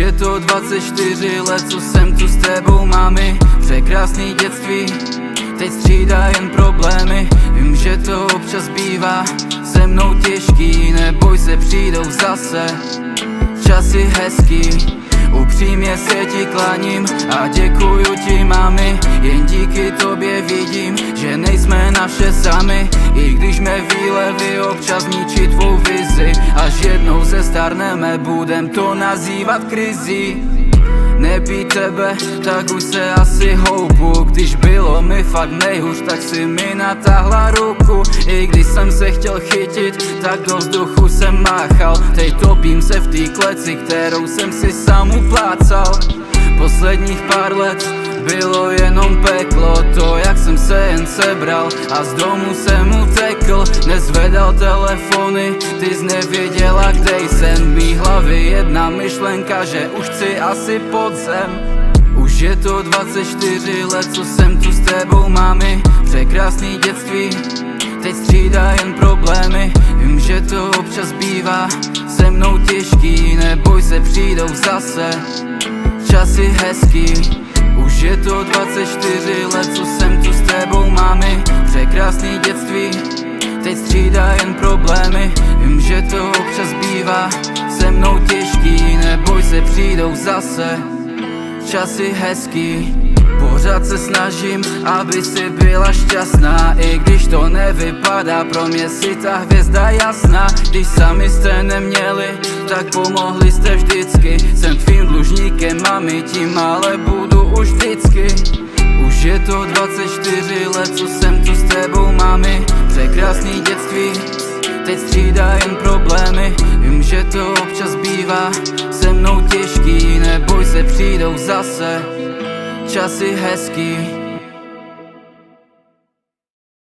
je to 24 let, co jsem tu s tebou, mami. Překrásný dětství, teď střídá jen problémy. Vím, že to občas bývá se mnou těžký, neboj se, přijdou zase časy hezký. Upřímně se ti klaním a děkuju ti, mami. Jen díky tobě vidím, že nejsme naše sami. I když mé výlevy občas ničí tvou vizi, až jednou zestárneme, budem to nazývat krizí. Nebýt tebe, tak už se asi houbu. Když bylo mi fakt nejhůř, tak si mi natáhla ruku. I když jsem se chtěl chytit, tak do vzduchu jsem máchal. Teď topím se v té kleci, kterou jsem si sám uplácal. Posledních pár let bylo jenom peklo, to jak jsem se jen sebral a z domu jsem utekl. Nezvedal telefony, ty jsi nevěděla, kde jsem. V mý hlavě jedna myšlenka, že už chci asi pod zem. Už je to 24 let, co jsem tu s tebou, mami. Překrásný dětství, teď střídá jen problémy. Vím, že to občas bývá se mnou těžký, neboj se, přijdou zase časy hezký. Už je to 24 let, co jsem tu s tebou, mami. Překrásný dětství, teď střídá jen problémy. Vím, že to občas bývá se mnou těžký, neboj se, přijdou zase časy hezký. Pořád se snažím, aby si byla šťastná, i když to nevypadá, pro mě si ta hvězda jasná. Když sami jste neměli, tak pomohli jste vždycky. Jsem tvým dlužníkem, mami, tím ale budu už vždycky. Už je to 24 let, co jsem tu s tebou, mami. Překrásný dětství, teď střídá jen problémy. Vím, že to občas bývá se mnou těžký, neboj se, přijdou zase časy hezký.